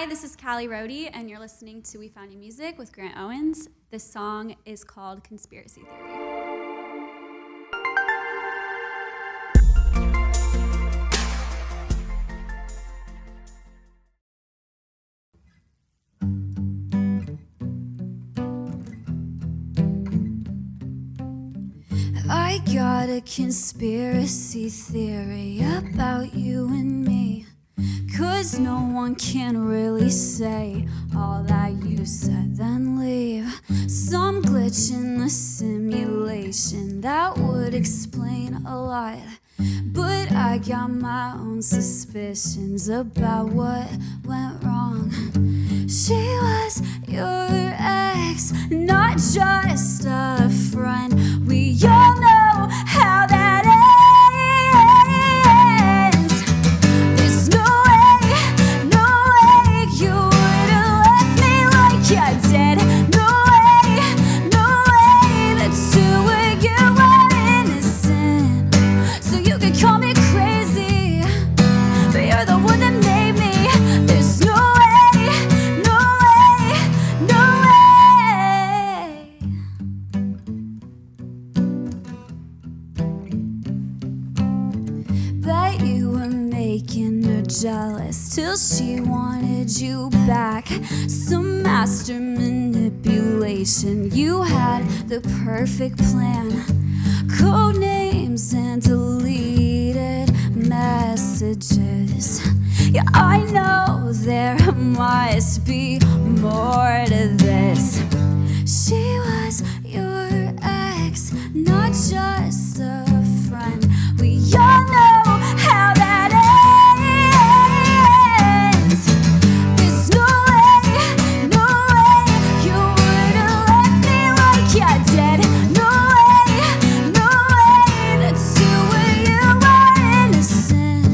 Hi, this is Cali, Rodi, and you're listening to We Found You Music with Grant Owens. This song is called Conspiracy Theory. I got a conspiracy theory about you and me, 'cause no one can really say all that you said then leave. Some glitch in the simulation that would explain a lot, but I got my own suspicions about what went wrong. She was your ex, not just a friend. We all know how that ends. There's no way you would have left me like you did. No way the two of you were innocent. So you could call me crazy, but you're the one that made me. There's no way. Bet you were making her jealous till she wanted you back. Some master manipulation. You had the perfect plan. Code names and deleted messages. Yeah, I know there must be more to this. She was your ex, not just a friend. We all know how that ends. There's no way you would have left me like you did. No way the two of you were innocent.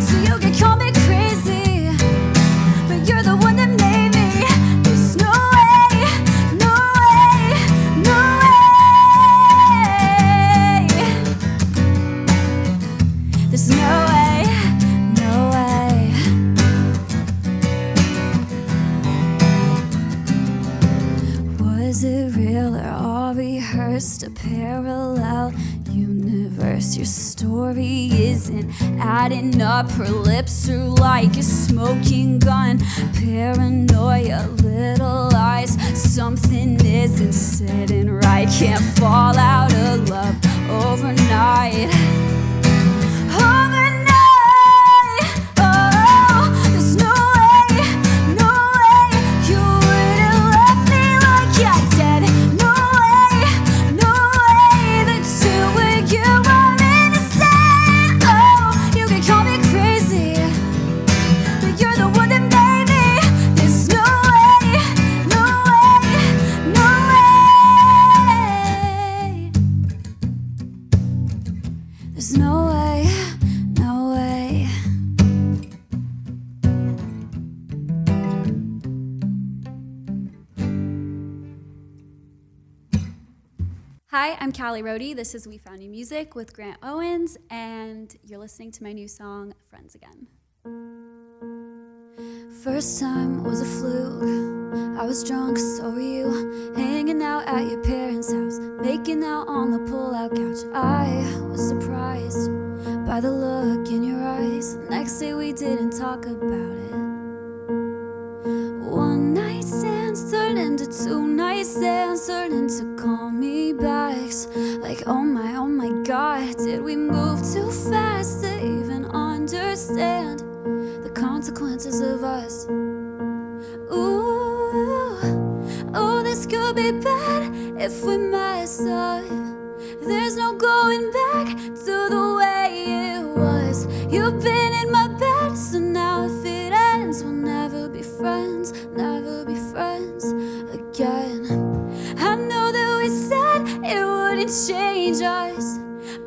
So you can call me crazy, but you're the one that made me. There's no way. There's no way. Was it real or all rehearsed? A parallel universe. Your story isn't adding up. Her lips are like a smoking gun. Paranoia, little eyes. Something isn't sitting right. Can't fall out of love overnight. There's no way. Hi, I'm Cali, Rodi. This is We Found You Music with Grant Owens, and you're listening to my new song, Friends Again. First time was a fluke. I was drunk, so were you. Hanging out at your parents' house, making out on the pull-out couch. I was surprised by the look in your eyes. Next day we didn't talk about it. One night stands turned into two night stands, turned into call me backs. Like oh my God, did we move too fast to even understand the consequences of us? Ooh, this could be bad if we mess up. There's no going back to the way it was. You've been in my bed, so now if it ends, we'll never be friends again. I know that we said it wouldn't change us,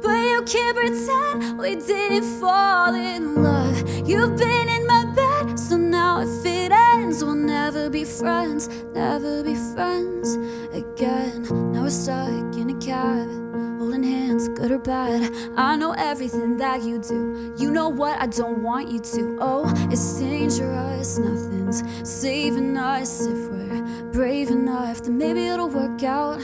but you can't pretend we didn't fall in love. You've been in my bed, so now if it ends, we'll never be friends again. Now we're stuck in a cab, holding hands, good or bad. I know everything that you do. You know what I don't want you to. Oh, it's dangerous, nothing things saving us. If we're brave enough, then maybe it'll work out.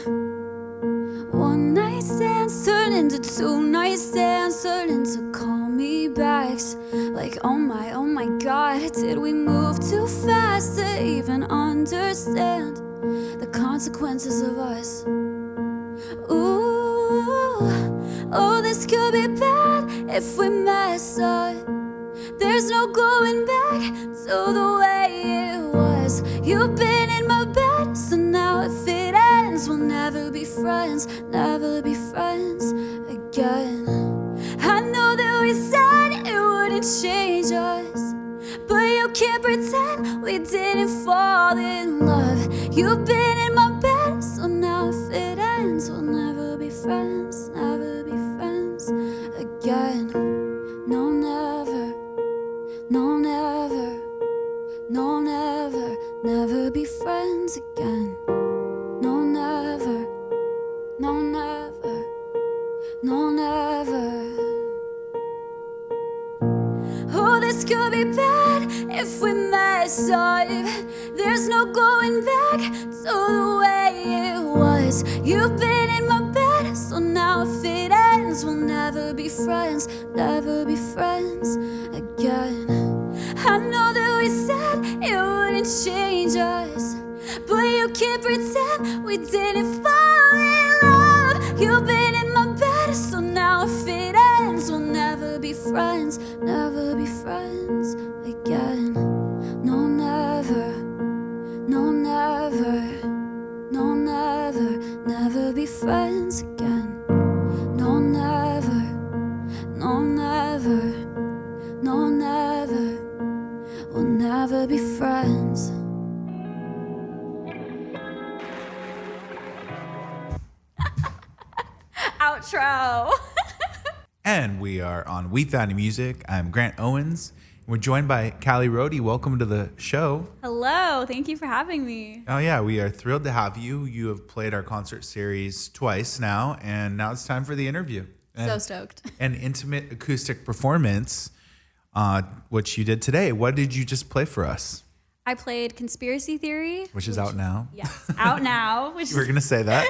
One night stands turn into two night stands, turn into call me backs. Like oh my God, did we move too fast to even understand the consequences of us? Ooh, oh, this could be bad if we mess up. There's no going back to the way it was. You've been in my bed, so now if it ends, we'll never be friends, never be friends again. I know that we said it wouldn't change us, but you can't pretend we didn't fall in love. You've been in my bed, so now if it ends, we'll never be friends, never be friends again. No, never. No, never, no, never, never be friends again. No, never, no, never, no, never. Oh, this could be bad if we mess up. There's no going back to the way it was. You've been in my bed, so now if it ends, we'll never be friends, never be friends again. I know that we said it wouldn't change us, but you can't pretend we didn't fall in love. You've been in my bed, so now if it ends, we'll never be friends, never be friends again. No, never, no, never, no, never, never be friends again. No, never, no, never, no, never, we'll never be friends. Outro. And we are on We Found Music. I'm Grant Owens. We're joined by Cali Rodi. Welcome to the show. Hello. Thank you for having me. Oh yeah, we are thrilled to have you. You have played our concert series twice now, and now it's time for the interview. So stoked. An intimate acoustic performance, which you did today. What did you just play for us? I played Conspiracy Theory. Which is out now. Yes, out now. Which You were going to say that?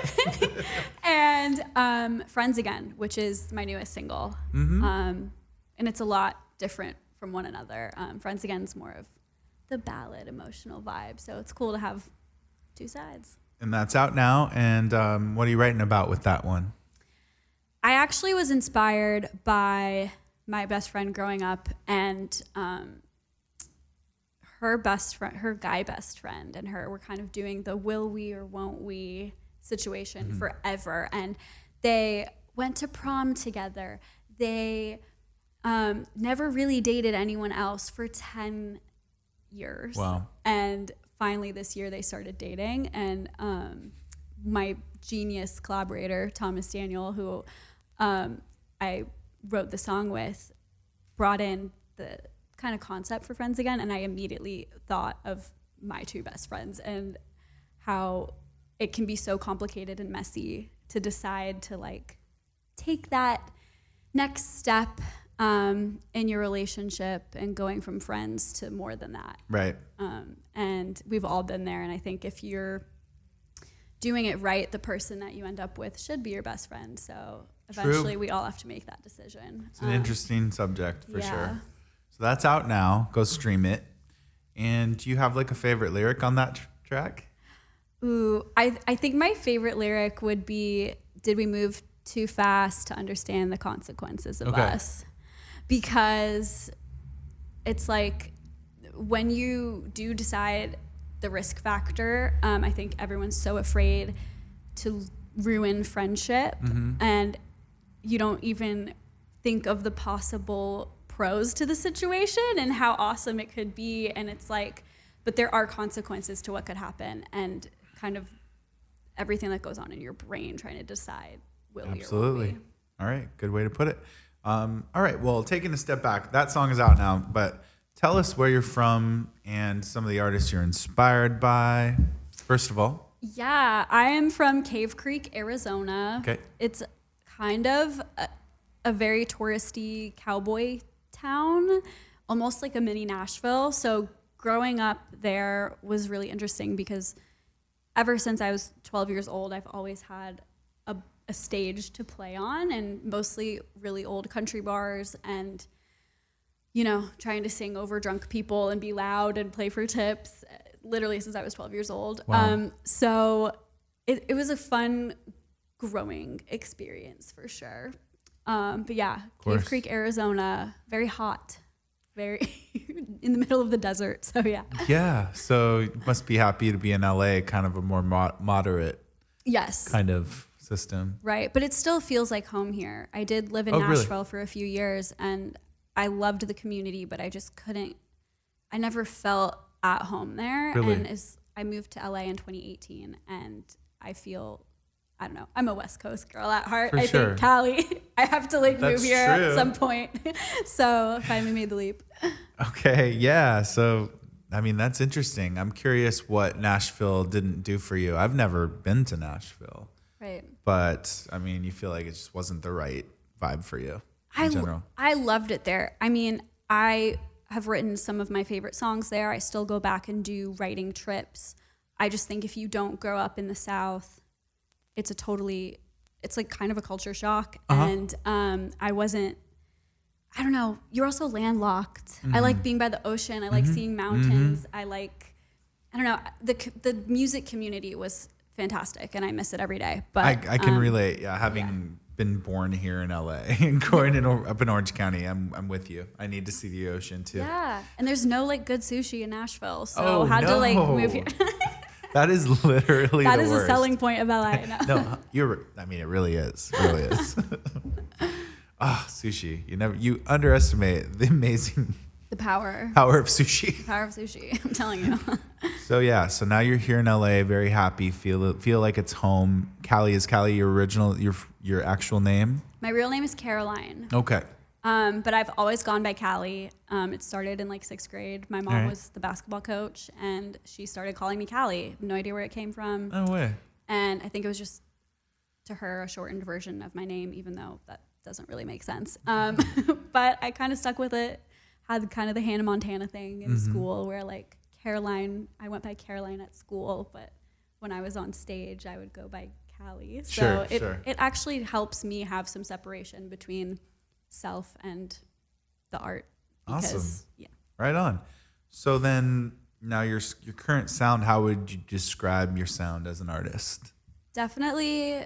and Friends Again, which is my newest single. Mm-hmm. And it's a lot different from one another. Friends Again is more of the ballad, emotional vibe. So it's cool to have two sides. And that's out now. And what are you writing about with that one? I actually was inspired by my best friend growing up and her guy best friend and her were kind of doing the will we or won't we situation forever. And they went to prom together. They never really dated anyone else for 10 years. Wow. And finally this year they started dating. And my genius collaborator, Thomas Daniel, who I wrote the song with, brought in the kind of concept for Friends Again, and I immediately thought of my two best friends and how it can be so complicated and messy to decide to like take that next step in your relationship and going from friends to more than that. Right. And we've all been there, and I think if you're doing it right, the person that you end up with should be your best friend. So eventually we all have to make that decision. It's an interesting subject for yeah. sure. So that's out now. Go stream it. And do you have like a favorite lyric on that track? Ooh, I think my favorite lyric would be, did we move too fast to understand the consequences of us? Because it's like when you do decide the risk factor, I think everyone's so afraid to ruin friendship and you don't even think of the possible pros to the situation and how awesome it could be. And it's like, but there are consequences to what could happen and kind of everything that goes on in your brain trying to decide will you or won't Absolutely. we. All right. Good way to put it. All right. Well, taking a step back, that song is out now, but tell us where you're from and some of the artists you're inspired by, first of all. Yeah, I am from Cave Creek, Arizona. Okay. It's kind of a very touristy cowboy town, almost like a mini Nashville. So growing up there was really interesting because ever since I was 12 years old, I've always had a stage to play on, and mostly really old country bars, and trying to sing over drunk people and be loud and play for tips, literally since I was 12 years old. Wow. So it was a fun growing experience for sure. But yeah, Cave Creek, Arizona, very hot, very in the middle of the desert. So yeah. Yeah. So you must be happy to be in LA, kind of a more moderate Yes. kind of system. Right. But it still feels like home here. I did live in Nashville for a few years, and I loved the community, but I just I never felt at home there. Really? And I moved to LA in 2018, and I feel, I don't know, I'm a West Coast girl at heart. For I sure. think Cali, I have to move That's here true. at some point. So finally made the leap. Okay. Yeah. So, I mean, that's interesting. I'm curious what Nashville didn't do for you. I've never been to Nashville. Right. But I mean, you feel like it just wasn't the right vibe for you in general. I loved it there. I mean, I have written some of my favorite songs there. I still go back and do writing trips. I just think if you don't grow up in the South, it's like kind of a culture shock. And I don't know, you're also landlocked. I like being by the ocean. I like seeing mountains. I don't know, the music community was fantastic, and I miss it every day. But I can relate. Yeah, having been born here in LA and growing up in Orange County, I'm with you. I need to see the ocean too. Yeah, and there's no good sushi in Nashville, so had to move here. That is literally that the is worst. a selling point of LA. No, I mean, it really is. It really is. Sushi. You underestimate the amazing the power of sushi. Power of sushi. I'm telling you. So yeah, so now you're here in LA, very happy, feel like it's home. Cali, is Cali your actual name? My real name is Caroline. Okay. But I've always gone by Cali. It started in 6th grade. My mom was the basketball coach, and she started calling me Cali. No idea where it came from. No way. And I think it was just, to her, a shortened version of my name, even though that doesn't really make sense. But I kind of stuck with it. Had kind of the Hannah Montana thing in school, where Caroline, I went by Caroline at school, but when I was on stage, I would go by Cali. So it actually helps me have some separation between self and the art. Awesome. Yeah. Right on. So then now your current sound, how would you describe your sound as an artist? Definitely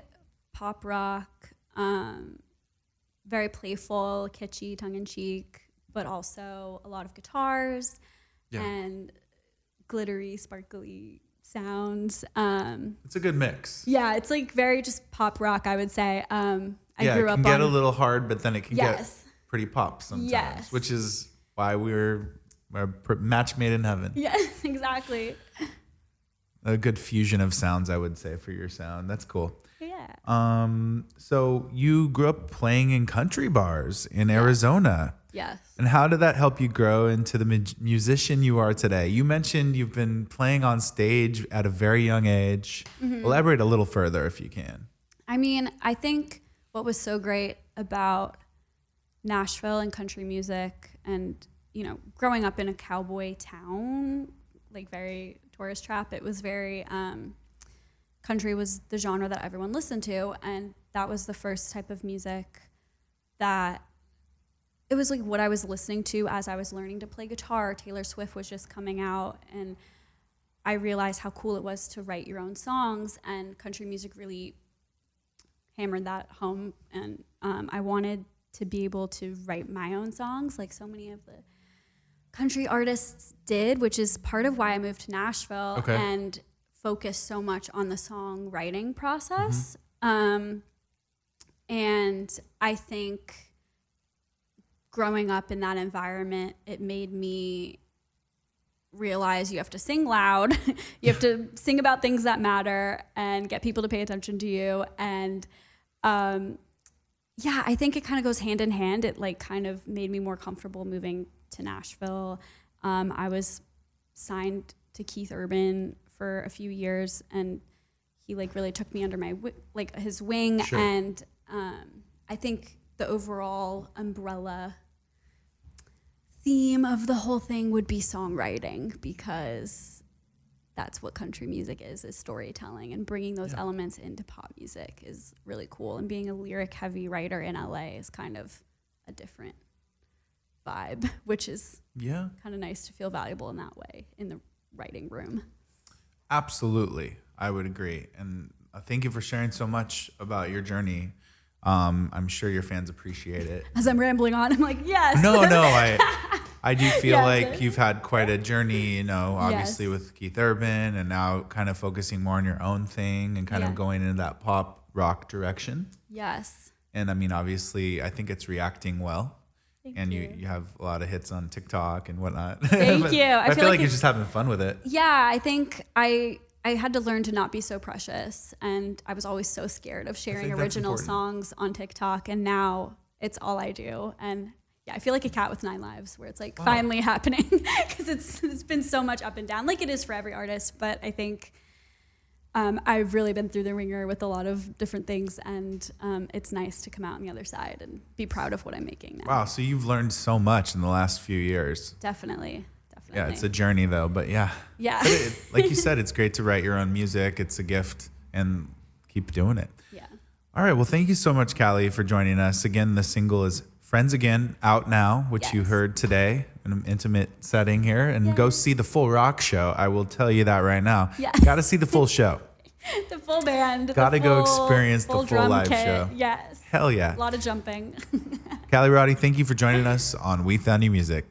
pop rock, very playful, kitschy, tongue-in-cheek, but also a lot of guitars and glittery, sparkly sounds. It's a good mix. Yeah, it's very just pop rock, I would say. I grew up it can get a little hard, but then it can get pretty pop sometimes, which is why we're a match made in heaven. Yes, exactly. A good fusion of sounds, I would say, for your sound. That's cool. Yeah. So you grew up playing in country bars in Arizona. Yes. And how did that help you grow into the musician you are today? You mentioned you've been playing on stage at a very young age. Elaborate a little further if you can. I mean, I think what was so great about Nashville and country music, and growing up in a cowboy town, very tourist trap, it was very country was the genre that everyone listened to, and that was the first type of music that it was what I was listening to as I was learning to play guitar. Taylor Swift was just coming out, and I realized how cool it was to write your own songs, and country music really hammered that home. And I wanted to be able to write my own songs like so many of the country artists did, which is part of why I moved to Nashville and focused so much on the songwriting process. And I think growing up in that environment, it made me realize you have to sing loud, you have to sing about things that matter and get people to pay attention to you. And I think it kind of goes hand in hand. It kind of made me more comfortable moving to Nashville. I was signed to Keith Urban for a few years, and he really took me under his wing. Sure. And I think the overall umbrella theme of the whole thing would be songwriting, because that's what country music is storytelling, and bringing those elements into pop music is really cool. And being a lyric heavy writer in LA is kind of a different vibe, which is kind of nice to feel valuable in that way in the writing room. Absolutely. I would agree. And thank you for sharing so much about your journey. I'm sure your fans appreciate it. As I'm rambling on, I'm like, yes. No, I do feel like you've had quite a journey, you know, obviously with Keith Urban, and now kind of focusing more on your own thing and kind of going into that pop rock direction. Yes. And I mean, obviously, I think it's reacting well. Thank you. You have a lot of hits on TikTok and whatnot. Thank you. I feel like you're just having fun with it. Yeah, I think I had to learn to not be so precious, and I was always so scared of sharing original songs on TikTok, and now it's all I do. And yeah, I feel like a cat with 9 lives, where it's like finally happening, because it's been so much up and down, like it is for every artist. But I think I've really been through the ringer with a lot of different things, and it's nice to come out on the other side and be proud of what I'm making now. Wow, so you've learned so much in the last few years. Definitely. Yeah, it's a journey though, but yeah. Yeah. But like you said, it's great to write your own music. It's a gift, and keep doing it. Yeah. All right, well, thank you so much, Cali, for joining us. Again, the single is Friends Again, out now, which you heard today in an intimate setting here. And go see the full rock show. I will tell you that right now. Yeah. Got to see the full show. The full band. Got to go experience the full live show. Yes. Hell yeah. A lot of jumping. Cali, Rodi, thank you for joining us on We Found New Music.